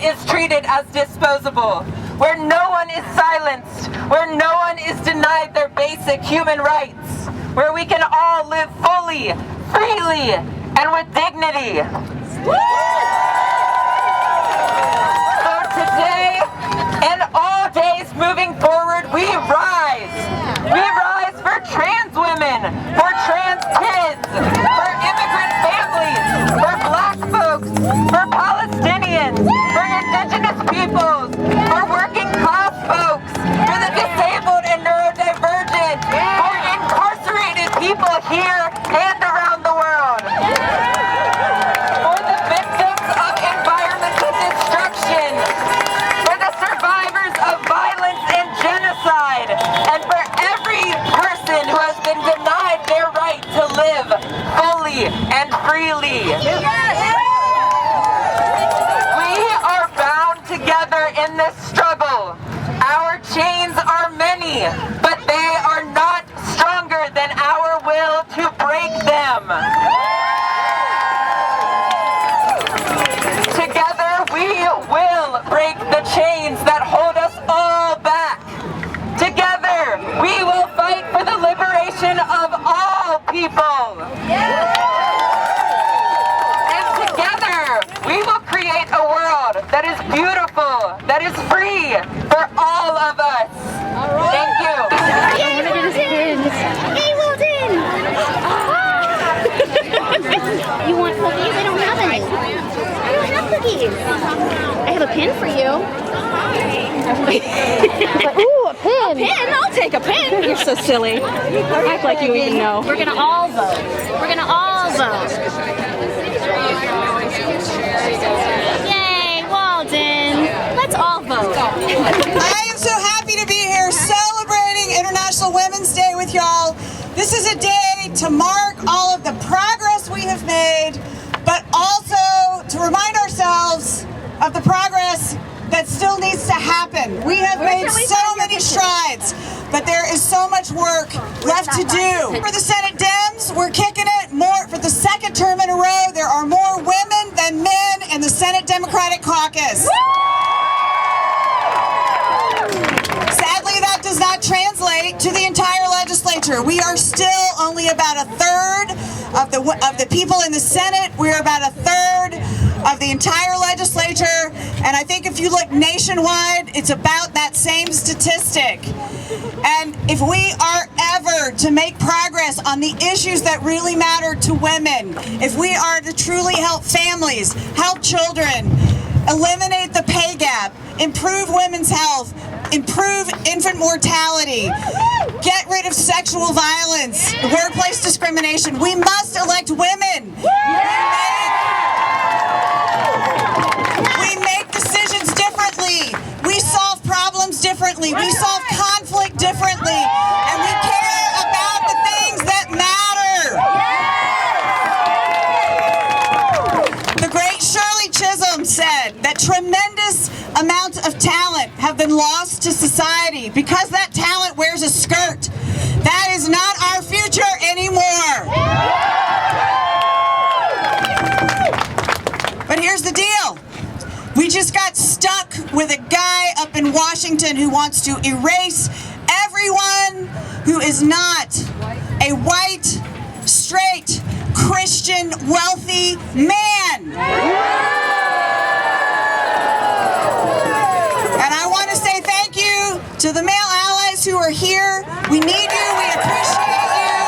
is treated as disposable, where no one is silenced, where no one is denied their basic human rights, where we can all live fully, freely, and with dignity. So today, and all days moving forward, we rise. We rise for trans women, for trans kids, for immigrant families, for black folks, for Palestinians, for indigenous peoples, for working class folks, for the disabled and neurodivergent, for incarcerated people here and around the world, for the victims of environmental destruction, for the survivors of violence and genocide, and for every person who has been denied their right to live fully and freely. We are bound together in this struggle. Our chains are many, but they are not stronger than our will to break them. Together we will break the chains that hold us all back. Together we will fight for the liberation of all people. And together we will create a world that is beautiful, that is free for all of us. Thank you. Hey, Walden! You want cookies? I don't have any. I don't have cookies. I have a pin for you. Ooh, a pin. A pin? I'll take a pin. You're so silly. Act like you even know. We're gonna all vote. We're gonna all vote. Yay, Walden. Let's all vote. I am so happy to be here celebrating International Women's Day with y'all. This is a day to mark all of the progress we have made, but also to remind ourselves of the progress that still needs to happen. We have made so many strides, but there is so much work left to do. For the Senate Dems, we're kicking it more for the second term in a row. There are more women than men in the Senate Democratic Caucus. Sadly, that does not translate to the entire legislature. We are still only about a third of the people in the Senate. We're about a third of the entire legislature, and I think if you look nationwide, it's about that same statistic. And if we are ever to make progress on the issues that really matter to women, if we are to truly help families, help children, eliminate the pay gap, improve women's health, improve infant mortality, get rid of sexual violence, workplace discrimination, we must elect women. We make decisions differently. We solve problems differently. We solve conflict differently. And we care about the things that matter. The great Shirley Chisholm said that tremendous amounts of talent have been lost to society because that talent wears a skirt. That is not our future anymore. But here's the deal. We just got stuck with a guy up in Washington who wants to erase everyone who is not a white, straight, Christian, wealthy man. And I want to say thank you to the male allies who are here. We need you. We appreciate you.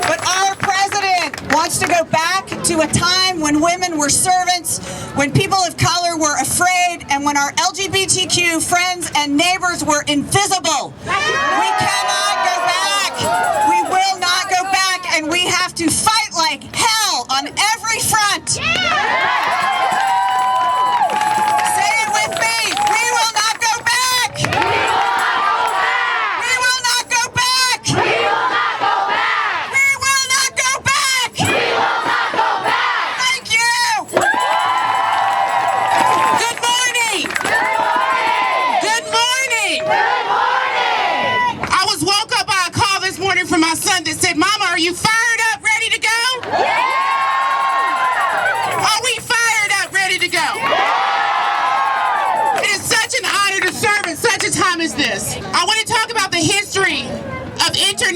But our president wants to go back to a time when women were servants, when people of color were afraid, and when our LGBTQ friends and neighbors were invisible. We cannot go back. We will not go back, and we have to fight like hell on every front. Say it with me. We will not go back. We will not go back. We will not go back. We will not go back. We will not go back. Thank you. Good morning. Good morning. Good morning. Good morning. I was woke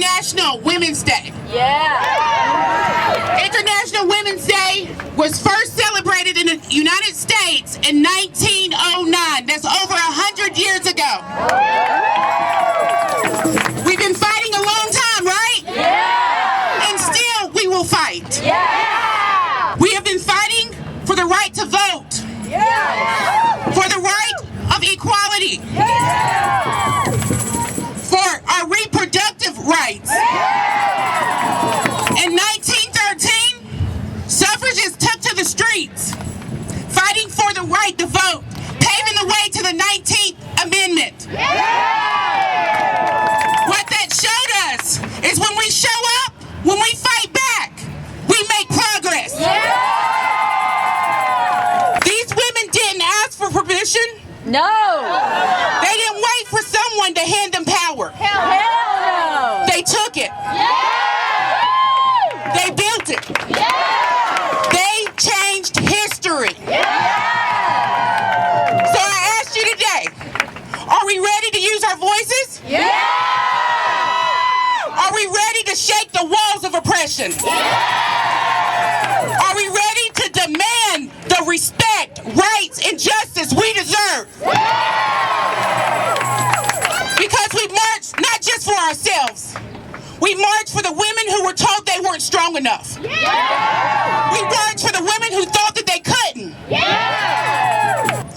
International Women's Day. Yeah. International Women's Day was first celebrated in the United States in 1909. That's over 100 years ago. We've been fighting a long time, right? Yeah. And still we will fight. Yeah. We have been fighting for the right to vote. Yeah. For the right of equality. Yeah. For our reproductive rights. In 1913, suffragists took to the streets, fighting for the right to vote, paving the way to the 19th Amendment. What that showed us is when we show up, when we fight back, we make progress. These women didn't ask for permission. No. They didn't wait for someone to hand them power. Hell no. They took it. They built it. They changed history. So I ask you today, are we ready to use our voices? Are we ready to shake the walls of oppression? Are we ready to demand the respect, rights, and justice we deserve? Because we march not just for ourselves. We march for the women who were told they weren't strong enough. We march for the women who thought that they couldn't.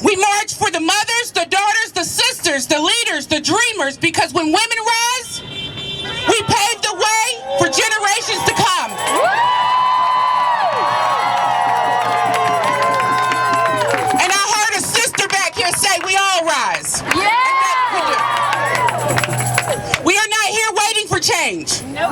We march for the mothers, the daughters, the sisters, the leaders, the dreamers, because when women rise, we pave the way for generations to come. And I heard a sister back here say, we all rise. We are not here waiting for change. No.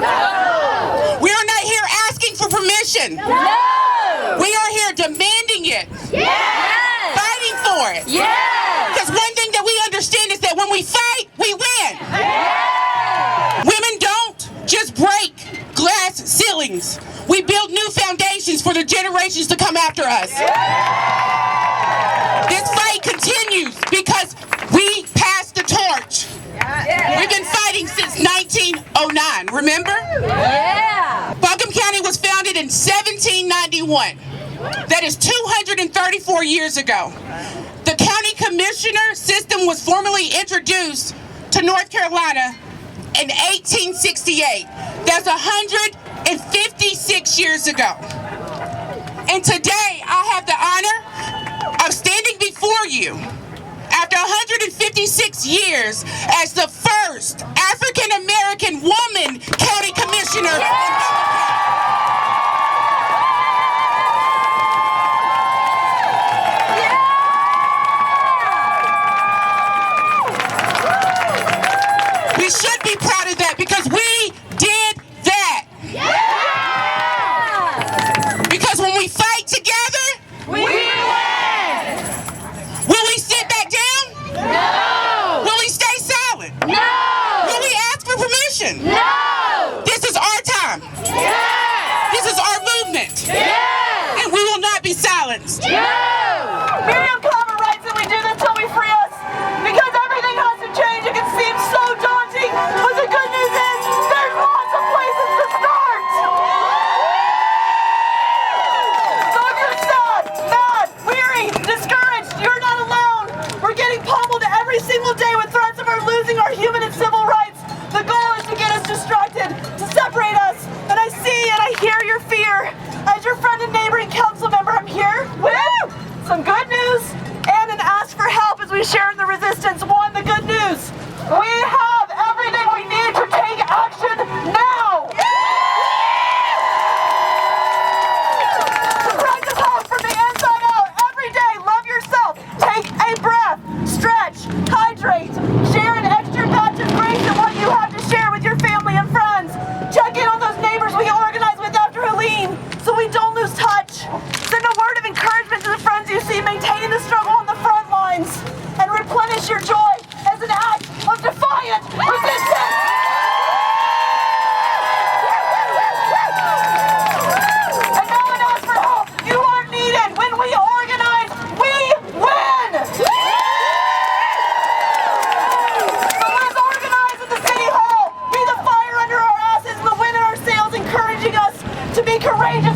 We are not here asking for permission. No. We are here demanding it. Yes. Fighting for it. Yes. Because one thing that we understand is that when we fight, we win. Yes. Women don't just break glass ceilings. We build new foundations for the generations to come after us. This fight continues because we passed the torch. We've been fighting since 1909, remember? Yeah. Buncombe County was founded in 1791. That is 234 years ago. The county commissioner system was formally introduced to North Carolina in 1868. That's 156 years ago. And today I have the honor of standing before you after 156 years as the first African-American woman county commissioner in Buncombe County. We should be proud of that because we did that. Because when we fight together, We win. will we sit back down? No. Will we stay silent? No. Will we ask for permission? No. This is our time. Yes. This is our movement. Yes. And we will not be silenced. No. Miriam Palmer writes that we do this till we free us because everything has to change. It can seem so daunting, but the good news is there's lots of places to start. So if you're sad, mad, weary, discouraged, you're not alone. We're getting pummeled every single day with threats of our losing our human and civil rights. The goal is to get us distracted, to separate us. And I see and I hear your fear. As your friend and neighboring council member, I'm here. Woo!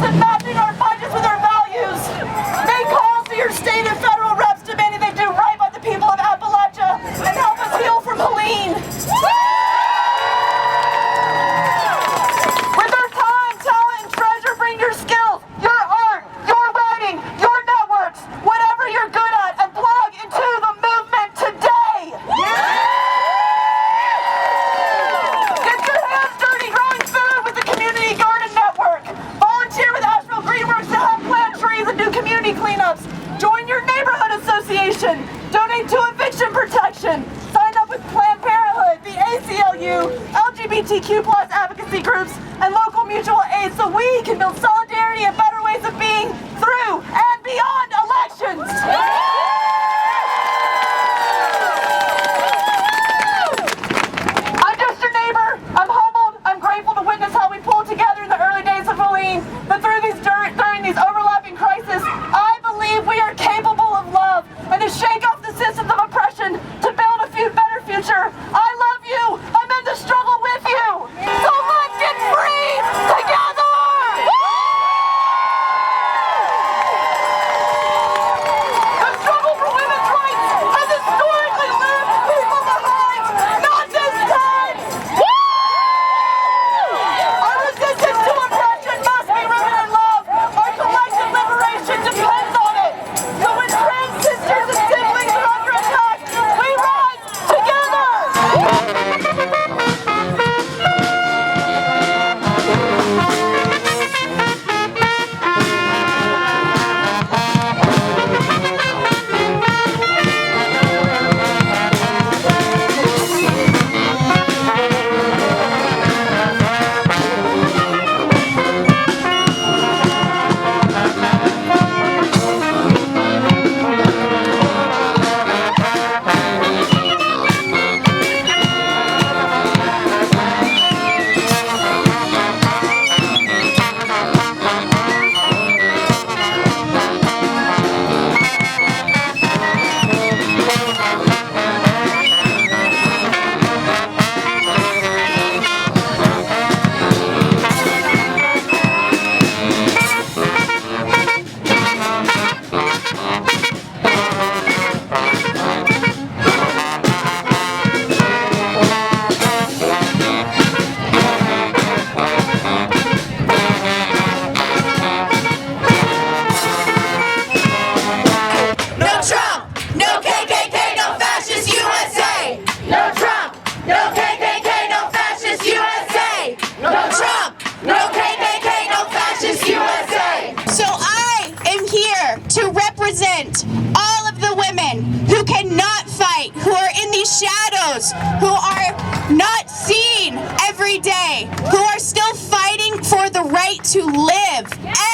and matching our budgets with our values. Make calls to your state and federal reps demanding they do right by the people of Appalachia and help us heal from Helene. With our time, talent, and treasure, bring your skills, your art, your writing, your networks, whatever you're good at, and plug into the movement today. Get your hands dirty growing food with the Community Garden Network. Volunteer with Asheville Greenworks to help plant trees and do community cleanups. Join your neighborhood association. Donate to eviction protection. Sign up with Planned Parenthood, the ACLU, LGBTQ+ advocacy groups, and local mutual aid so we can build solidarity and better ways of being through and beyond elections. I'm just your neighbor. I'm humbled. I'm grateful to witness how we pulled together in the early days of Helene. But during these overlapping crises, I believe we are capable of love and to shake off the systems of oppression to build a better future. I love you. I'm in the struggle with you. So let's get free together. The struggle for women's rights has historically left people behind. Not this time. Our resistance to oppression must be rooted in love. Our collective liberation depends on it. So when trans sisters and siblings are under attack, we rise together. No Trump, no KKK, no fascist USA. No Trump, no KKK, no fascist USA. No Trump, no KKK, no fascist USA. So I am here to represent all of the women who cannot fight, who are in these shadows, who are not seen every day, who are still fighting for the right to live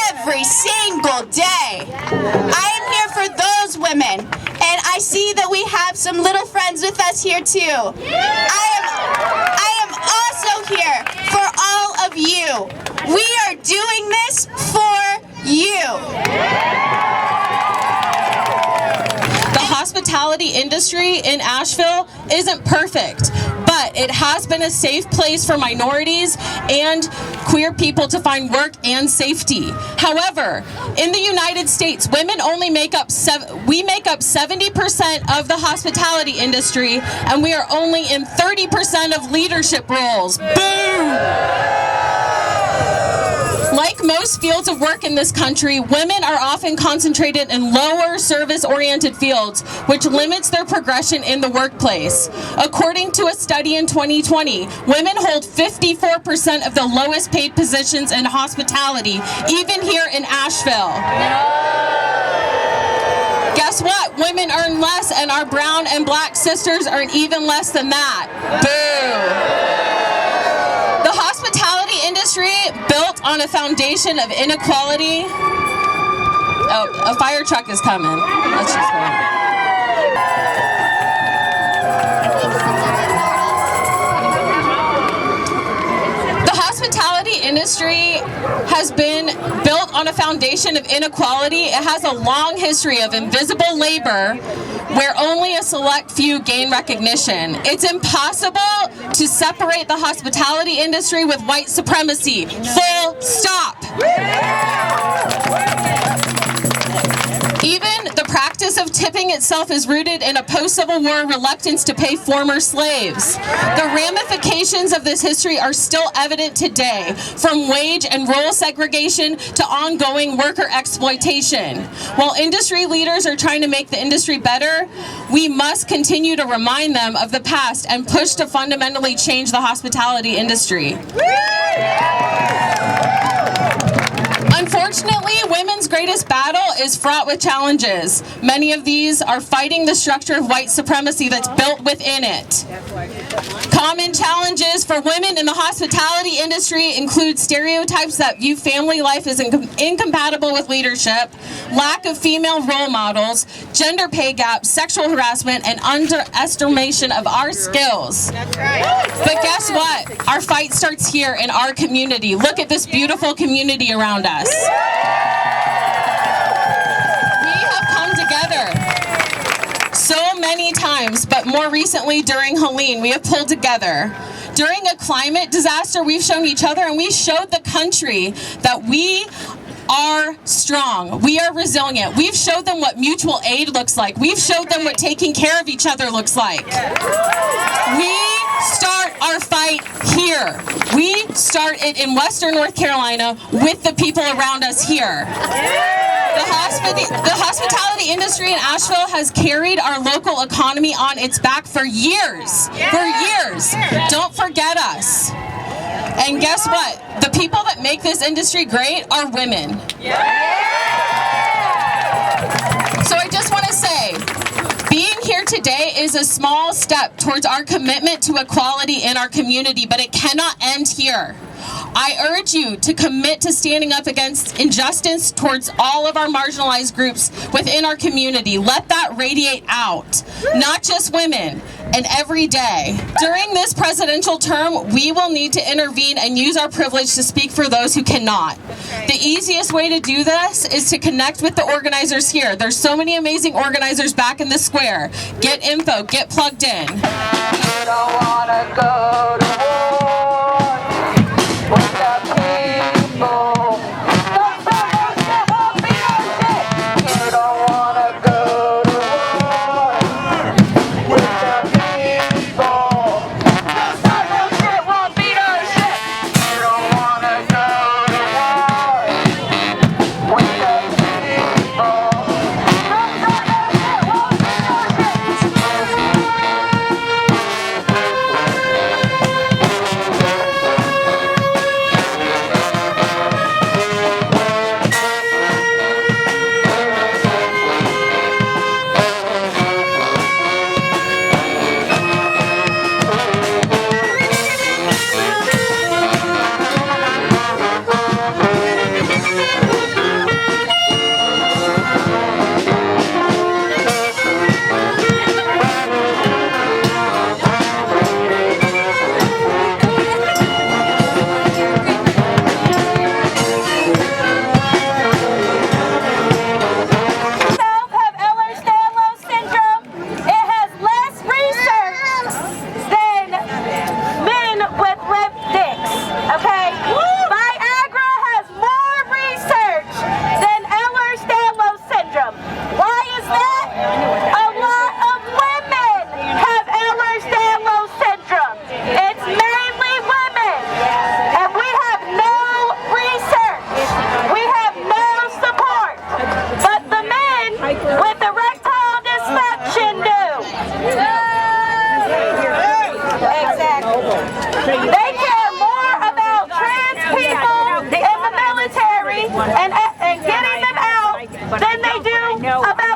every single day. I am here for those women, and I see that we have some little friends with us here too. I am also here for all of you. We are doing this for you. The hospitality industry in Asheville isn't perfect, but it has been a safe place for minorities and queer people to find work and safety. However, in the United States, women only make up 70% of the hospitality industry, and we are only in 30% of leadership roles. Boom! Like most fields of work in this country, women are often concentrated in lower service-oriented fields, which limits their progression in the workplace. According to a study in 2020, women hold 54% of the lowest paid positions in hospitality, even here in Asheville. Guess what? Women earn less, and our brown and black sisters earn even less than that. Boo! The hospitality industry, built on a foundation of inequality. Oh, a fire truck is coming. Let's just go. The hospitality industry has been built on on a foundation of inequality. It has a long history of invisible labor where only a select few gain recognition. It's impossible to separate the hospitality industry with white supremacy. Full stop. Even the practice of tipping itself is rooted in a post-Civil War reluctance to pay former slaves. The ramifications of this history are still evident today, from wage and role segregation to ongoing worker exploitation. While industry leaders are trying to make the industry better, we must continue to remind them of the past and push to fundamentally change the hospitality industry. Unfortunately, women's greatest battle is fraught with challenges. Many of these are fighting the structure of white supremacy that's built within it. Common challenges for women in the hospitality industry include stereotypes that view family life as incompatible with leadership, lack of female role models, gender pay gap, sexual harassment, and underestimation of our skills. But guess what? Our fight starts here in our community. Look at this beautiful community around us. We have come together so many times, but more recently during Helene, we have pulled together. During a climate disaster, we've shown each other and we showed the country that we are strong. We are resilient. We've showed them what mutual aid looks like. We've showed them what taking care of each other looks like. We start our fight here. We start it in Western North Carolina with the people around us here. The hospitality industry in Asheville has carried our local economy on its back for years. For years. Don't forget us. And guess what? The people that make this industry great are women. So I just want to say, being here today is a small step towards our commitment to equality in our community, but it cannot end here. I urge you to commit to standing up against injustice towards all of our marginalized groups within our community. Let that radiate out, not just women, and every day. During this presidential term, we will need to intervene and use our privilege to speak for those who cannot. The easiest way to do this is to connect with the organizers here. There's so many amazing organizers back in the square. Get info, get plugged in. You don't wanna go to war with the people. Don't start no shit, won't be no shit. You don't wanna go to war with the people. Don't start no shit, won't be no shit. You don't wanna go to war with the people. Don't start no shit, won't be no have Ehlers-Danlos syndrome. It has less research than men with left dicks, okay? Viagra has more research than Ehlers-Danlos syndrome. Why is that? A lot of women have Ehlers-Danlos syndrome. It's mainly women. And we have no research. We have no support. But the men with erectile dysfunction do. Exactly. They care more about trans people in the military and getting them out than they do about